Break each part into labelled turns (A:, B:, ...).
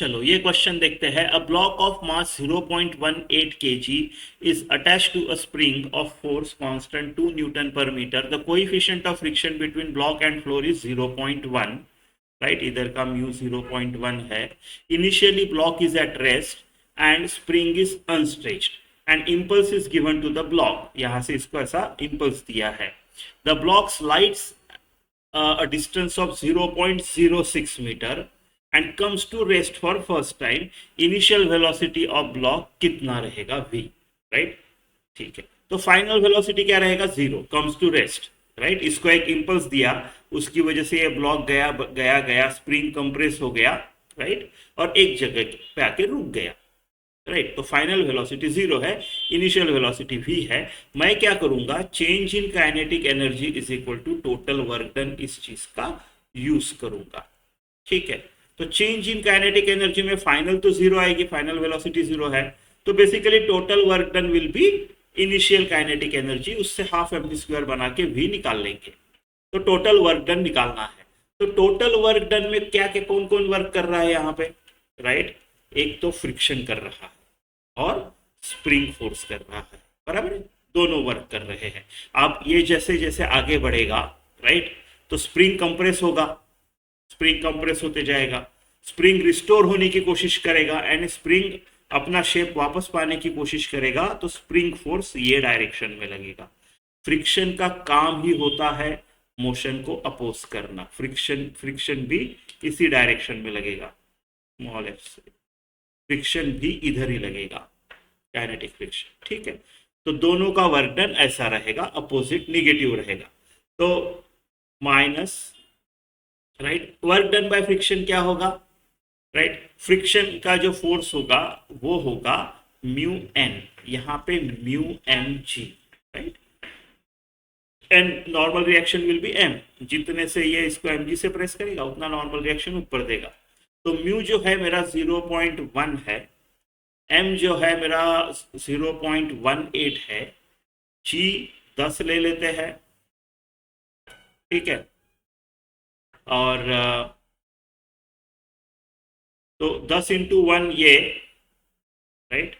A: चलो ये क्वेश्चन देखते हैं। A block of mass 0.18 kg is attached to a spring of force constant 2 Newton per meter. The coefficient of friction between block and floor is 0.1. Right, इधर का mu 0.1 है। Initially block is at rest and spring is unstretched and impulse is given to the block. यहां से इसको ऐसा impulse दिया है। The block slides a distance of 0.06 meter and comes to rest for first time. Initial velocity of block कितना रहेगा v, right. ठीक है, तो फाइनल वेलोसिटी क्या रहेगा? 0, कम्स टू रेस्ट, राइट। इसको एक इम्पल्स दिया, उसकी वजह से ये ब्लॉक गया गया गया, स्प्रिंग कंप्रेस हो गया, राइट, और एक जगह पे आके रुक गया, राइट। तो फाइनल वेलोसिटी 0 है, इनिशियल वेलोसिटी v है। मैं क्या करूंगा? Change in kinetic energy is equal to total work done, इस चीज का यूज करूंगा। ठीक है, तो चेंज इन काइनेटिक एनर्जी में फाइनल तो 0 आएगी, फाइनल वेलोसिटी 0 है, तो basically total work done will be initial kinetic energy, उससे हाफ mv² बना के v निकाल लेंगे। तो टोटल वर्क डन निकालना है। तो टोटल वर्क डन में क्या क्या कौन कौन वर्क कर रहा है यहाँ पे, राइट। एक तो फ्रिक्शन कर रहा है और स्प्रिंग फोर्स कर रहा है, बराबर है, दोनों वर्क कर रहे हैं। अब ये जैसे जैसे आगे बढ़ेगा, राइट, तो स्प्रिंग कंप्रेस होगा, स्प्रिंग कंप्रेस होते जाएगा, स्प्रिंग रिस्टोर होने की कोशिश करेगा एंड स्प्रिंग अपना शेप वापस पाने की कोशिश करेगा, तो स्प्रिंग फोर्स ये डायरेक्शन में लगेगा। फ्रिक्शन का काम ही होता है मोशन को अपोज करना, फ्रिक्शन भी इसी डायरेक्शन में लगेगा, स्मॉल एफ से फ्रिक्शन भी इधर ही लगेगा, काइनेटिक फ्रिक्शन। ठीक है, तो दोनों का वर्क डन ऐसा रहेगा, अपोजिट निगेटिव रहेगा, तो minus, right. Work done by friction क्या होगा, राइट। फ्रिक्शन का जो फोर्स होगा वो होगा म्यू एन, यहाँ पे mu M G, right. N normal reaction will be M, जितने से ये इसको एम जी से प्रेस करेगा उतना नॉर्मल रिएक्शन ऊपर देगा। तो म्यू जो है मेरा 0.1 है, एम जो है मेरा 0.18 है, जी 10 ले लेते हैं, ठीक है। और तो 10 इंटू 1 ये, राइट,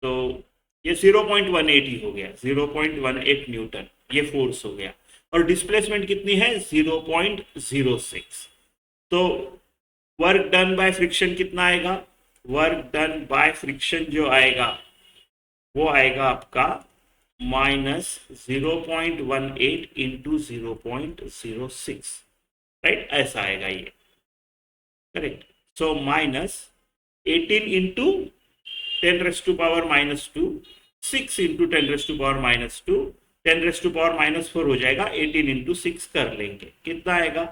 A: तो ये 0.18 ही हो गया, 0.18 न्यूटन ये फोर्स हो गया। और डिस्प्लेसमेंट कितनी है? 0.06। तो वर्क डन बाय फ्रिक्शन कितना आएगा? वर्क डन बाय फ्रिक्शन जो आएगा वो आएगा आपका -0.18 इंटू 0.06, राइट, ऐसा आएगा ये, करेक्ट। सो -18 इंटू 10⁻², 6 इंटू 10⁻², 10⁻⁻4 हो जाएगा, 18 इंटू 6 कर लेंगे, कितना आएगा?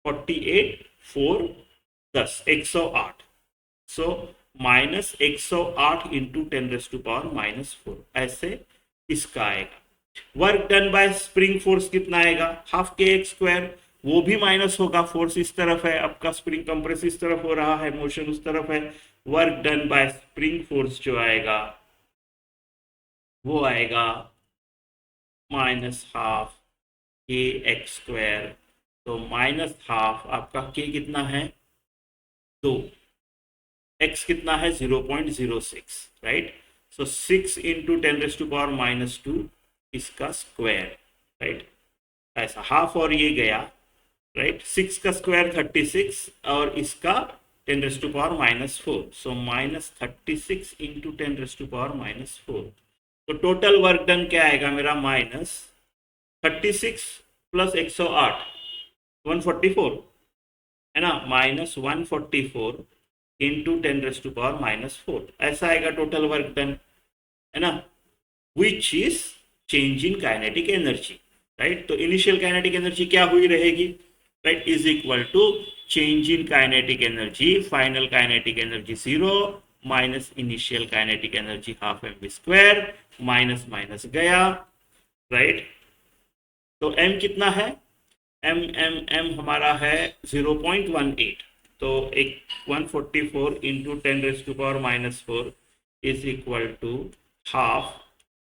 A: 48, 4, 10, 108। सो -108 इंटू 10⁻⁻4, ऐसे इसका आएगा। Work done by spring force कितना आएगा? हाफ kx², वो भी माइनस होगा, फोर्स इस तरफ है, आपका स्प्रिंग कंप्रेस इस तरफ हो रहा है, मोशन उस तरफ है। Work done by spring force जो आएगा वो आएगा -12 kx²। तो -12 आपका k कितना है? 2, x कितना है? 0.06, राइट। सो 6 इंटू 10⁻⁻2 इसका स्क्वायर, राइट, ऐसा हाफ, और ये गया, राइट। 6 का स्क्वायर 36 और इसका 10⁻⁻4, सो -36 इंटू 10⁻⁻4। तो टोटल वर्क डन क्या आएगा मेरा? -36 प्लस 108, 144 है ना, -144 इंटू 10⁻⁻4, ऐसा आएगा टोटल वर्क डन, है ना, which is change in kinetic energy, right. तो इनिशियल काइनेटिक एनर्जी क्या हुई रहेगी, right, is equal to change in kinetic energy, final kinetic energy 0 minus initial kinetic energy half mv², minus minus गया, right. तो m कितना है? m हमारा है 0.18, तो एक 144 into 10⁻⁻4 is equal to half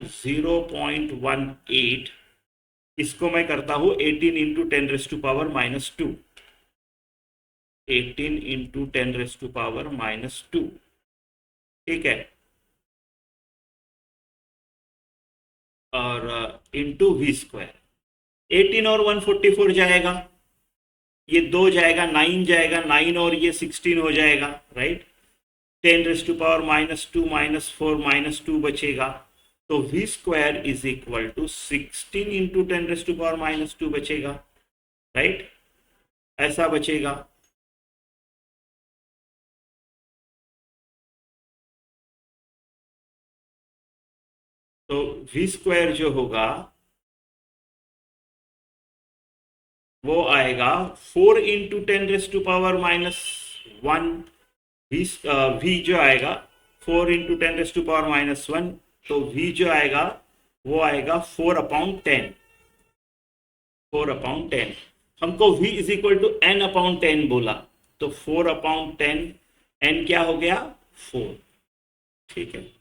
A: 0.18, इसको मैं करता हूं 18 इंटू 10⁻⁻2, 18 इंटू 10⁻⁻², ठीक है, और इंटू v²। 18 और 144 जाएगा, ये 2 जाएगा, 9 जाएगा, 9 और ये 16 हो जाएगा, राइट। 10⁻² -4 -2 बचेगा, तो v² is equal to 16 into 10⁻² बचेगा, राइट, ऐसा बचेगा। तो v² जो होगा वो आएगा 4 इंटू 10⁻⁻1। v जो आएगा 4 इंटू 10⁻⁻1, तो v जो आएगा वो आएगा 4/10। 4/10 हमको v is equal to n/10 बोला, तो 4/10 n क्या हो गया 4, ठीक है।